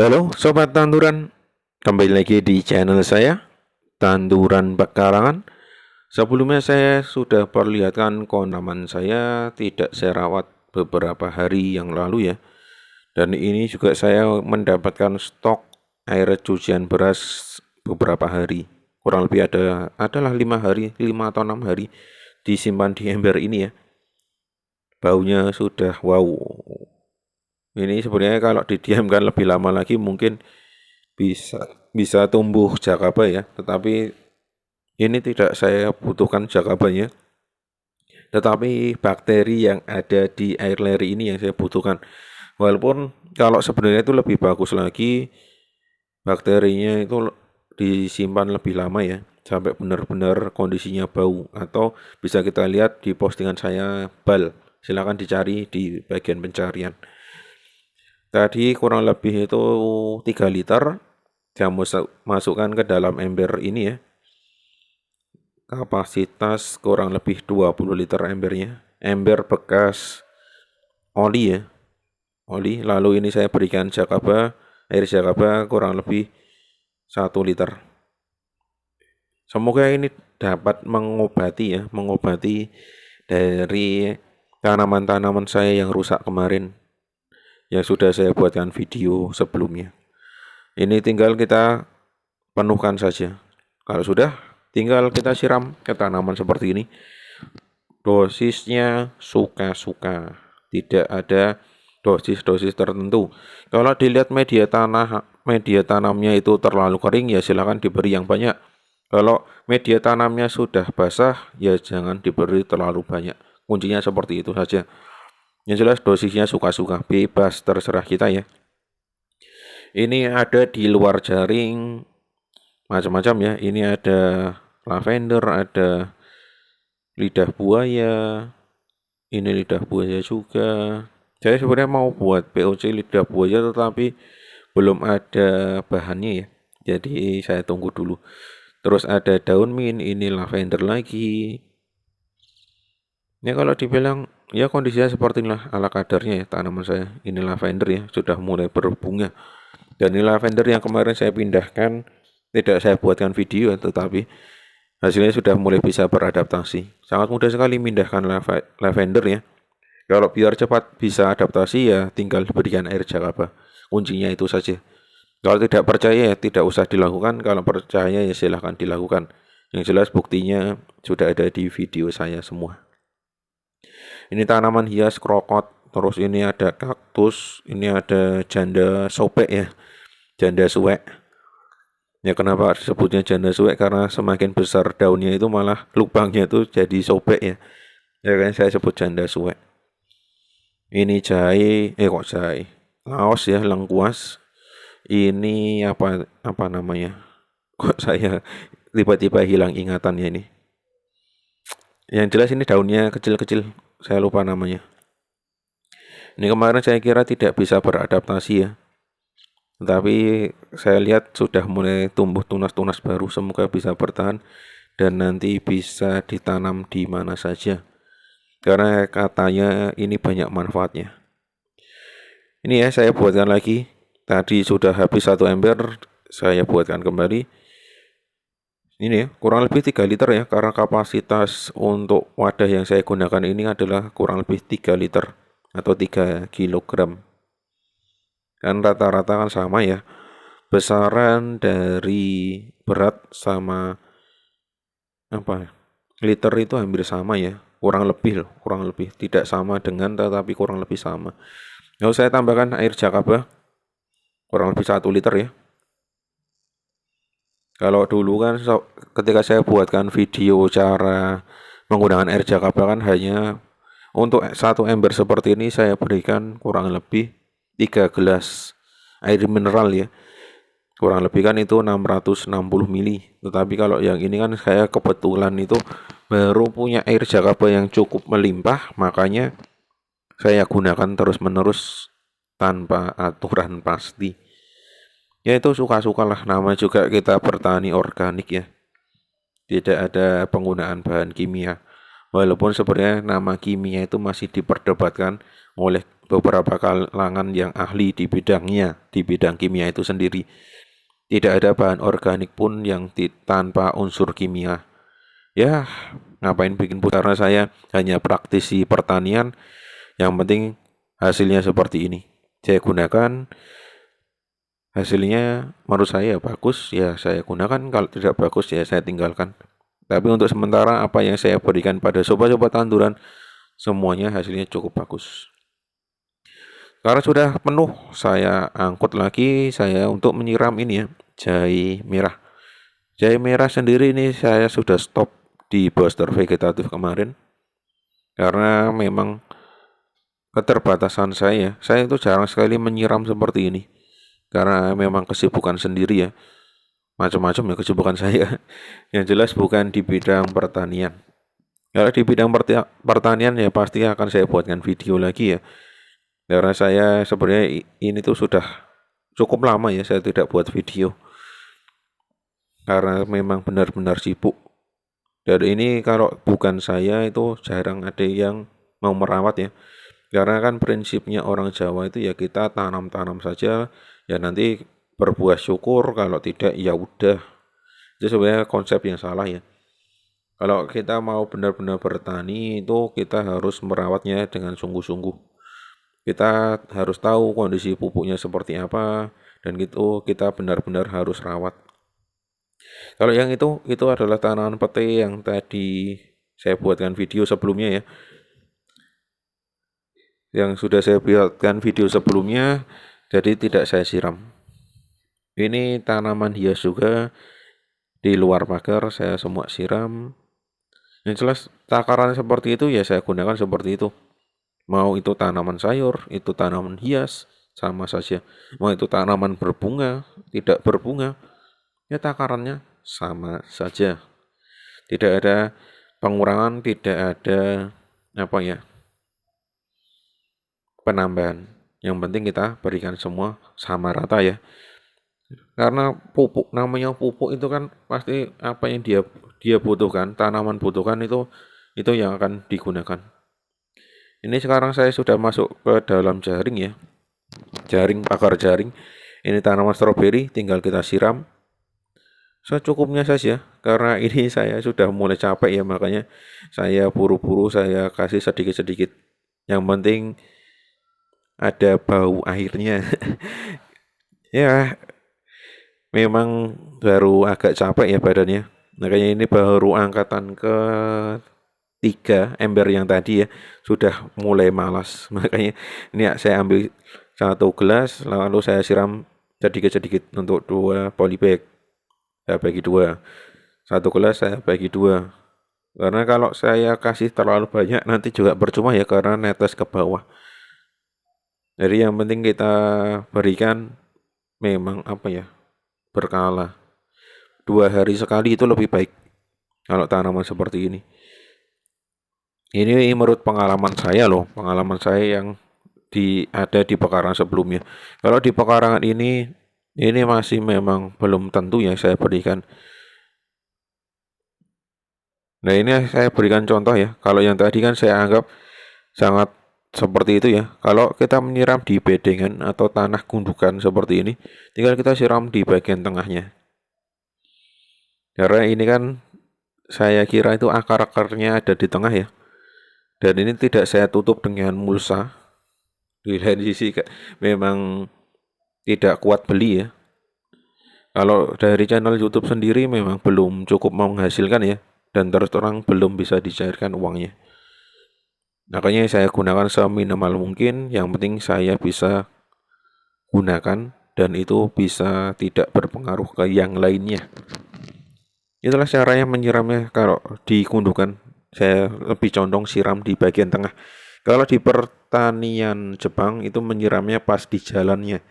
Halo Sobat Tanduran, kembali lagi di channel saya, Tanduran Bakarangan. Sebelumnya saya sudah perlihatkan tanaman saya tidak saya rawat beberapa hari yang lalu ya. Dan ini juga saya mendapatkan stok air cucian beras beberapa hari. Kurang lebih adalah 5 hari, 5 atau 6 hari disimpan di ember ini ya. Baunya sudah wow. Ini sebenarnya kalau didiamkan lebih lama lagi mungkin bisa bisa tumbuh jakaba ya, tetapi ini tidak saya butuhkan jakabanya, tetapi bakteri yang ada di air leri ini yang saya butuhkan. Walaupun kalau sebenarnya itu lebih bagus lagi bakterinya itu disimpan lebih lama ya, sampai benar-benar kondisinya bau, atau bisa kita lihat di postingan saya bal. Silakan dicari di bagian pencarian. Tadi kurang lebih itu 3 liter saya masukkan ke dalam ember ini ya. Kapasitas kurang lebih 20 liter embernya. Ember bekas oli ya. Oli. Lalu ini saya berikan air jakaba kurang lebih 1 liter. Semoga ini dapat mengobati dari tanaman-tanaman saya yang rusak kemarin, yang sudah saya buatkan video sebelumnya. Ini tinggal kita penuhkan saja. Kalau sudah, tinggal kita siram ke tanaman seperti ini. Dosisnya suka-suka, tidak ada dosis-dosis tertentu. Kalau dilihat media tanamnya itu terlalu kering, ya silakan diberi yang banyak. Kalau media tanamnya sudah basah, ya jangan diberi terlalu banyak. Kuncinya seperti itu saja. Yang jelas dosisnya suka-suka, bebas, terserah kita ya. Ini ada di luar jaring macam-macam ya. Ini ada lavender, ada lidah buaya. Ini lidah buaya juga. Saya sebenarnya mau buat POC lidah buaya tetapi belum ada bahannya ya. Jadi saya tunggu dulu. Terus ada daun mint, ini lavender lagi. Ya kalau dibilang ya kondisinya seperti inilah ala kadarnya ya tanaman saya. Ini lavender ya, sudah mulai berbunga. Dan ini lavender yang kemarin saya pindahkan, tidak saya buatkan video tetapi hasilnya sudah mulai bisa beradaptasi. Sangat mudah sekali memindahkan lavender ya. Kalau biar cepat bisa adaptasi ya tinggal berikan air jakaba. Kuncinya itu saja. Kalau tidak percaya ya tidak usah dilakukan. Kalau percaya ya silahkan dilakukan. Yang jelas buktinya sudah ada di video saya semua. Ini tanaman hias krokot. Terus ini ada kaktus. Ini ada janda sobek ya. Janda suwek. Ya kenapa disebutnya janda suwek? Karena semakin besar daunnya itu malah lubangnya itu jadi sobek ya. Ya kan saya sebut janda suwek. Ini jahe, kok jahe? Laos ya, lengkuas. Ini apa namanya? Kok saya tiba-tiba hilang ingatannya ini. Yang jelas ini daunnya kecil-kecil, saya lupa namanya. Ini kemarin saya kira tidak bisa beradaptasi ya. Tapi saya lihat sudah mulai tumbuh tunas-tunas baru, semoga bisa bertahan dan nanti bisa ditanam di mana saja. Karena katanya ini banyak manfaatnya. Ini ya saya buatkan lagi. Tadi sudah habis 1 ember, saya buatkan kembali. Ini ya, kurang lebih 3 liter ya, karena kapasitas untuk wadah yang saya gunakan ini adalah kurang lebih 3 liter atau 3 kilogram. Kan rata-rata kan sama ya. Besaran dari berat sama liter itu hampir sama ya. Kurang lebih tidak sama dengan tetapi kurang lebih sama. Lalu saya tambahkan air jakaba kurang lebih 1 liter ya. Kalau dulu kan ketika saya buatkan video cara menggunakan air jakaba kan hanya untuk 1 ember seperti ini saya berikan kurang lebih 3 gelas air mineral ya. Kurang lebih kan itu 660 mili. Tetapi kalau yang ini kan saya kebetulan itu baru punya air jakaba yang cukup melimpah, makanya saya gunakan terus-menerus tanpa aturan pasti. Ya itu suka-sukalah, nama juga kita bertani organik ya. Tidak ada penggunaan bahan kimia. Walaupun sebenarnya nama kimia itu masih diperdebatkan oleh beberapa kalangan yang ahli di bidangnya, di bidang kimia itu sendiri. Tidak ada bahan organik pun yang tanpa unsur kimia. Ya, ngapain bikin karena saya hanya praktisi pertanian, yang penting hasilnya seperti ini. Saya gunakan, hasilnya menurut saya bagus, ya saya gunakan. Kalau tidak bagus, ya saya tinggalkan. Tapi untuk sementara apa yang saya berikan pada sobat-sobat tanduran, semuanya hasilnya cukup bagus. Karena sudah penuh, saya angkut lagi saya untuk menyiram ini ya, jahe merah. Jahe merah sendiri ini saya sudah stop di booster vegetatif kemarin. Karena memang keterbatasan saya itu jarang sekali menyiram seperti ini. Karena memang kesibukan sendiri ya, macam-macam ya kesibukan saya. Yang jelas bukan di bidang pertanian. Kalau di bidang pertanian ya pasti akan saya buatkan video lagi ya. Karena saya sebenarnya ini tuh sudah cukup lama ya saya tidak buat video. Karena memang benar-benar sibuk. Dan ini kalau bukan saya itu jarang ada yang mau merawat ya. Karena kan prinsipnya orang Jawa itu ya kita tanam-tanam saja, ya nanti berbuah syukur, kalau tidak ya udah. Itu sebenarnya konsep yang salah ya. Kalau kita mau benar-benar bertani itu kita harus merawatnya dengan sungguh-sungguh. Kita harus tahu kondisi pupuknya seperti apa, dan gitu kita benar-benar harus rawat. Kalau yang itu adalah tanaman pete yang tadi saya buatkan video sebelumnya ya. Yang sudah saya buatkan video sebelumnya, jadi tidak saya siram. Ini tanaman hias juga, di luar pagar saya semua siram. Yang jelas takaran seperti itu ya saya gunakan seperti itu. Mau itu tanaman sayur, itu tanaman hias, sama saja. Mau itu tanaman berbunga, tidak berbunga, ya takarannya sama saja. Tidak ada pengurangan, tidak ada penambahan. Yang penting kita berikan semua sama rata ya. Karena pupuk, namanya pupuk itu kan pasti apa yang dia butuhkan, tanaman butuhkan itu yang akan digunakan. Ini sekarang saya sudah masuk ke dalam jaring ya. Pagar jaring. Ini tanaman stroberi, tinggal kita siram secukupnya saja. Karena ini saya sudah mulai capek ya, makanya saya buru-buru saya kasih sedikit-sedikit. Yang penting ada bau airnya. Ya, memang baru agak capek ya badannya. Makanya ini baru angkatan ke 3 ember yang tadi ya, sudah mulai malas. Makanya ini saya ambil 1 gelas, lalu saya siram sedikit-sedikit untuk 2 polybag. Saya bagi 2. 1 gelas saya bagi 2. Karena kalau saya kasih terlalu banyak nanti juga percuma ya, karena netes ke bawah. Jadi yang penting kita berikan memang berkala. 2 hari sekali itu lebih baik kalau tanaman seperti ini. Ini menurut pengalaman saya loh, pengalaman saya yang ada di pekarangan sebelumnya. Kalau di pekarangan ini masih memang belum tentu yang saya berikan. Nah ini saya berikan contoh ya. Kalau yang tadi kan saya anggap sangat seperti itu ya. Kalau kita menyiram di bedengan atau tanah gundukan seperti ini, tinggal kita siram di bagian tengahnya. Karena ini kan saya kira itu akar-akarnya ada di tengah ya. Dan ini tidak saya tutup dengan mulsa. Di lain sisi memang tidak kuat beli ya. Kalau dari channel YouTube sendiri memang belum cukup menghasilkan ya. Dan terus terang belum bisa dicairkan uangnya. Makanya saya gunakan seminimal mungkin. Yang penting saya bisa gunakan dan itu bisa tidak berpengaruh ke yang lainnya. Itulah caranya menyiramnya. Kalau digundukan, saya lebih condong siram di bagian tengah. Kalau di pertanian Jepang itu menyiramnya pas di jalannya.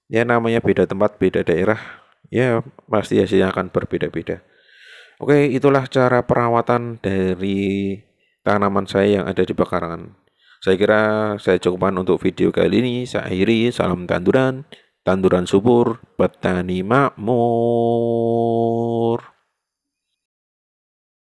Ya namanya beda tempat, beda daerah. Ya pasti hasilnya akan berbeda-beda. Oke, itulah cara perawatan dari tanaman saya yang ada di pekarangan. Saya kira saya cukupkan untuk video kali ini. Saya akhiri, salam tanduran, tanduran subur, petani makmur.